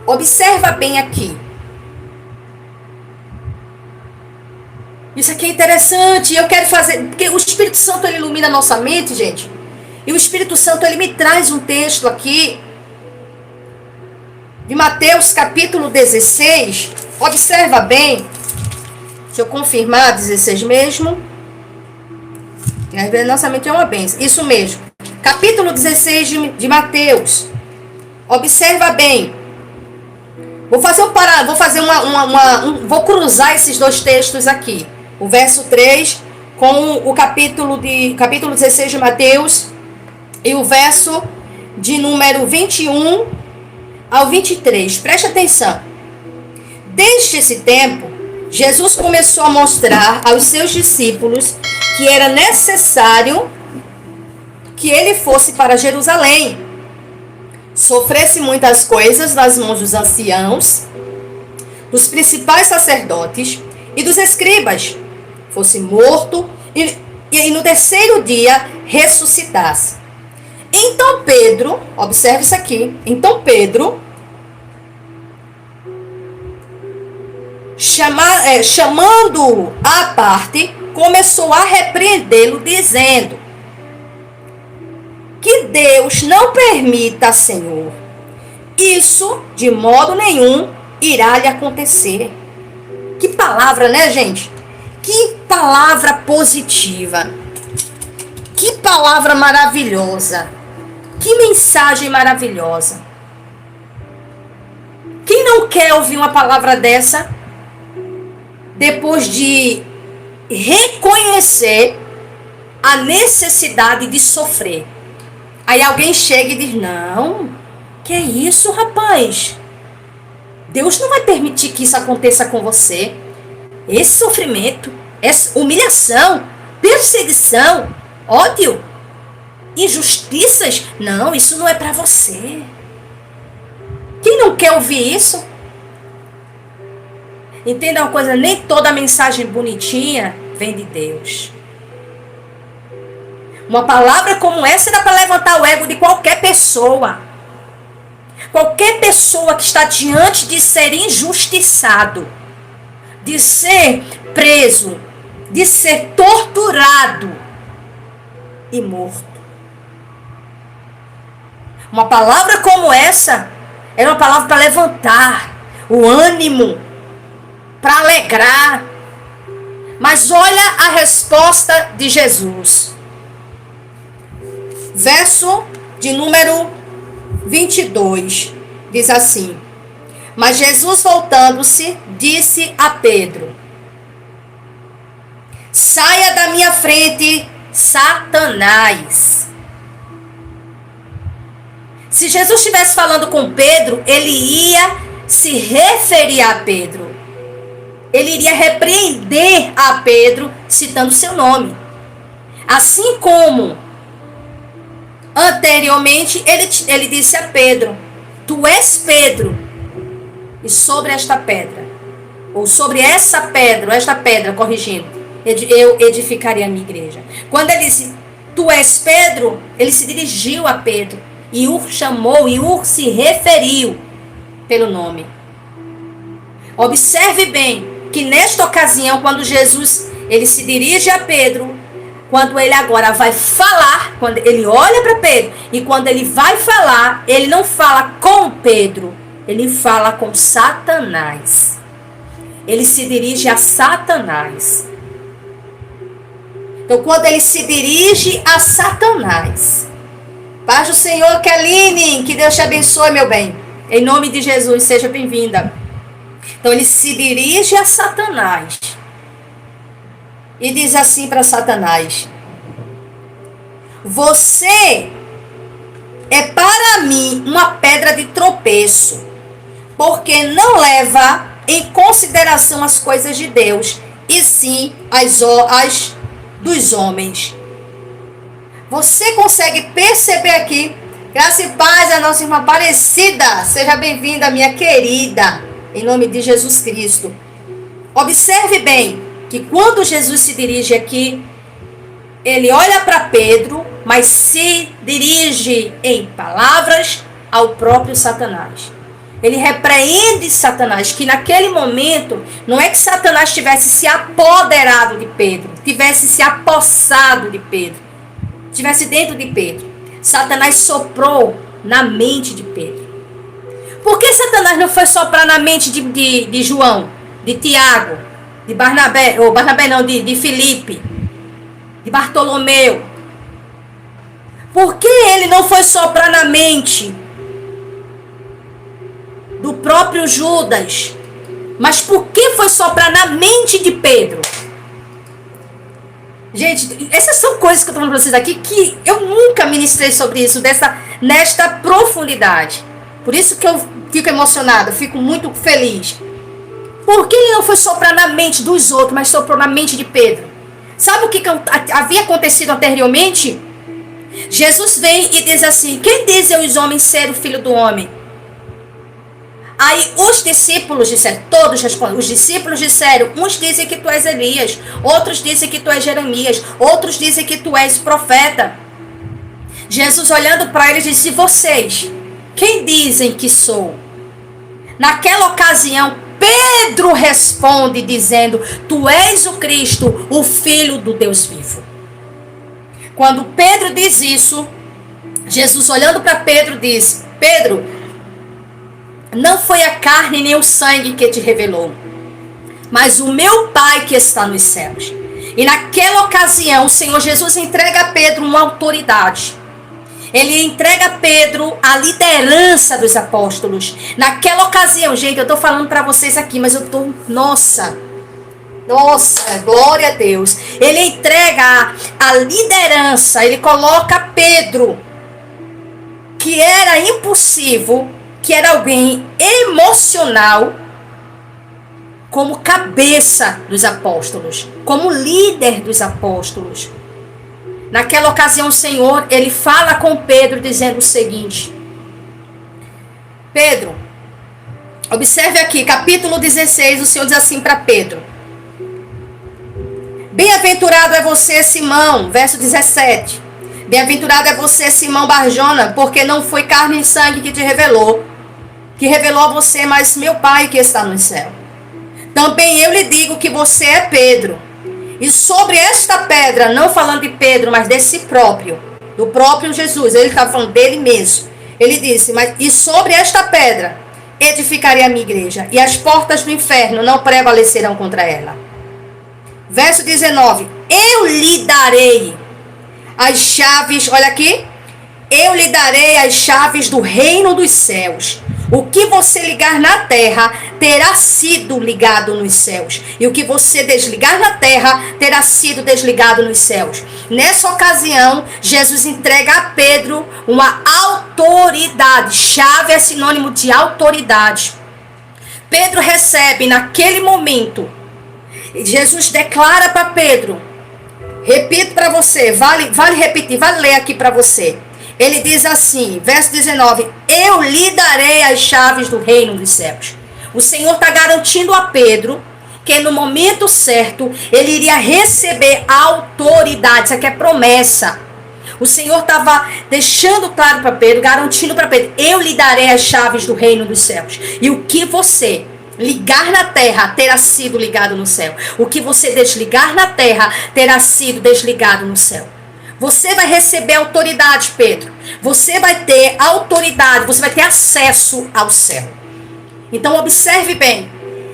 Observa bem aqui. Isso aqui é interessante. Eu quero fazer... Porque o Espírito Santo, ele ilumina a nossa mente, gente. E o Espírito Santo, ele me traz um texto aqui. De Mateus, capítulo 16. Observa bem. Deixa eu confirmar, 16 mesmo. Nossa mente é uma bênção. Isso mesmo. Capítulo 16 de Mateus. Observa bem. Vou cruzar esses dois textos aqui. O verso 3 com o capítulo 16 de Mateus e o verso de número 21 ao 23. Preste atenção. Desde esse tempo, Jesus começou a mostrar aos seus discípulos que era necessário que ele fosse para Jerusalém, sofresse muitas coisas nas mãos dos anciãos, dos principais sacerdotes e dos escribas, fosse morto e no terceiro dia ressuscitasse. Então Pedro, observe isso aqui, então Pedro, chamando-o à parte, começou a repreendê-lo, dizendo: que Deus não permita, Senhor, isso de modo nenhum irá lhe acontecer. Que palavra, né, gente? Que palavra positiva. Que palavra maravilhosa. Que mensagem maravilhosa. Quem não quer ouvir uma palavra dessa depois de reconhecer a necessidade de sofrer? Aí alguém chega e diz: não, que é isso, rapaz? Deus não vai permitir que isso aconteça com você. Esse sofrimento, essa humilhação, perseguição, ódio, injustiças, não, isso não é para você. Quem não quer ouvir isso? Entenda uma coisa, nem toda mensagem bonitinha vem de Deus. Uma palavra como essa dá para levantar o ego de qualquer pessoa. Qualquer pessoa que está diante de ser injustiçado, de ser preso, de ser torturado e morto. Uma palavra como essa era uma palavra para levantar o ânimo, para alegrar. Mas olha a resposta de Jesus. Verso de número 22, diz assim: mas Jesus, voltando-se, disse a Pedro: saia da minha frente, Satanás. Se Jesus estivesse falando com Pedro, ele ia se referir a Pedro. Ele iria repreender a Pedro, citando seu nome. Assim como anteriormente ele disse a Pedro: tu és Pedro, e sobre esta pedra, ou sobre essa pedra, corrigindo, eu edificaria a minha igreja. Quando ele disse tu és Pedro, ele se dirigiu a Pedro e o chamou, e o se referiu pelo nome. Observe bem que nesta ocasião, quando Jesus ele se dirige a Pedro, quando ele agora vai falar, quando ele olha para Pedro, e quando ele vai falar, ele não fala com Pedro, ele fala com Satanás. Ele se dirige a Satanás. Então, quando ele se dirige a Satanás, paz do Senhor, Keline, que Deus te abençoe, meu bem. Em nome de Jesus, seja bem-vinda. Então, ele se dirige a Satanás e diz assim para Satanás: você é para mim uma pedra de tropeço, porque não leva em consideração as coisas de Deus, e sim as dos homens. Você consegue perceber aqui? Graça e paz a nossa irmã Aparecida. Seja bem-vinda, minha querida, em nome de Jesus Cristo. Observe bem que quando Jesus se dirige aqui, ele olha para Pedro, mas se dirige em palavras ao próprio Satanás. Ele repreende Satanás, que naquele momento, não é que Satanás tivesse se apoderado de Pedro, tivesse se apossado de Pedro, tivesse dentro de Pedro. Satanás soprou na mente de Pedro. Por que Satanás não foi soprar na mente de João, de Tiago, de Barnabé, ou Barnabé não, de Filipe, de Bartolomeu? Por que ele não foi soprar na mente do próprio Judas? Mas por que foi soprar na mente de Pedro? Gente, essas são coisas que eu estou falando para vocês aqui que eu nunca ministrei sobre isso nesta profundidade. Por isso que eu fico emocionada, fico muito feliz. Por que ele não foi soprar na mente dos outros, mas soprou na mente de Pedro? Sabe o que havia acontecido anteriormente? Jesus vem e diz assim: quem dizem os homens ser o filho do homem? Aí os discípulos disseram, todos respondem, os discípulos disseram, uns dizem que tu és Elias, outros dizem que tu és Jeremias, outros dizem que tu és profeta. Jesus olhando para eles disse: vocês, quem dizem que sou? Naquela ocasião, Pedro responde dizendo: tu és o Cristo, o Filho do Deus vivo. Quando Pedro diz isso, Jesus olhando para Pedro diz: Pedro, não foi a carne nem o sangue que te revelou, mas o meu Pai que está nos céus. E naquela ocasião, o Senhor Jesus entrega a Pedro uma autoridade. Ele entrega a Pedro a liderança dos apóstolos. Naquela ocasião, gente, eu estou falando para vocês aqui, mas eu estou... Nossa, glória a Deus. Ele entrega a liderança, ele coloca Pedro, que era impulsivo, que era alguém emocional, como cabeça dos apóstolos, como líder dos apóstolos. Naquela ocasião, o Senhor, ele fala com Pedro dizendo o seguinte: Pedro, observe aqui, capítulo 16, o Senhor diz assim para Pedro: bem-aventurado é você, Simão, verso 17. Bem-aventurado é você, Simão Barjona, porque não foi carne e sangue que revelou a você, mas meu Pai que está no céu. Também eu lhe digo que você é Pedro. E sobre esta pedra, não falando de Pedro, mas desse próprio, do próprio Jesus, ele estava falando dele mesmo. Ele disse: e sobre esta pedra edificarei a minha igreja, e as portas do inferno não prevalecerão contra ela. Verso 19: eu lhe darei as chaves, olha aqui, eu lhe darei as chaves do reino dos céus. O que você ligar na terra terá sido ligado nos céus, e o que você desligar na terra terá sido desligado nos céus. Nessa ocasião, Jesus entrega a Pedro uma autoridade. Chave é sinônimo de autoridade. Pedro recebe naquele momento. Jesus declara para Pedro, repito para você, vale repetir, vale ler aqui para você. Ele diz assim, verso 19: eu lhe darei as chaves do reino dos céus. O Senhor está garantindo a Pedro que no momento certo ele iria receber a autoridade. Isso aqui é promessa. O Senhor estava deixando claro para Pedro, garantindo para Pedro: eu lhe darei as chaves do reino dos céus. E o que você ligar na terra terá sido ligado no céu. O que você desligar na terra terá sido desligado no céu. Você vai receber autoridade, Pedro. Você vai ter autoridade, você vai ter acesso ao céu. Então observe bem.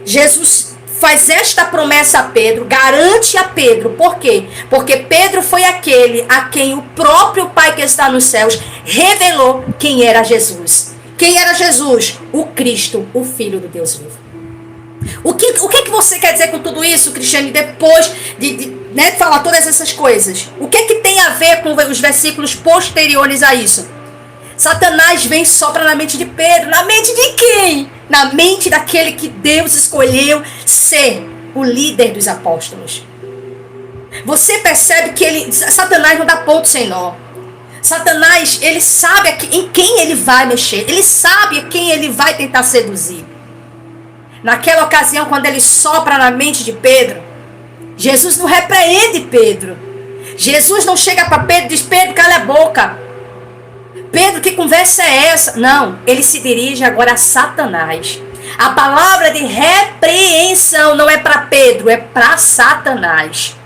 Jesus faz esta promessa a Pedro, garante a Pedro. Por quê? Porque Pedro foi aquele a quem o próprio Pai que está nos céus revelou quem era Jesus. Quem era Jesus? O Cristo, o Filho do Deus vivo. O que você quer dizer com tudo isso, Cristiane, depois de falar todas essas coisas? O que tem a ver com os versículos posteriores a isso? Satanás vem só para na mente de Pedro. Na mente de quem? Na mente daquele que Deus escolheu ser o líder dos apóstolos. Você percebe que Satanás não dá ponto sem nó. Satanás, ele sabe em quem ele vai mexer. Ele sabe a quem ele vai tentar seduzir. Naquela ocasião, quando ele sopra na mente de Pedro, Jesus não repreende Pedro. Jesus não chega para Pedro e diz: Pedro, cala a boca. Pedro, que conversa é essa? Não, ele se dirige agora a Satanás. A palavra de repreensão não é para Pedro, é para Satanás.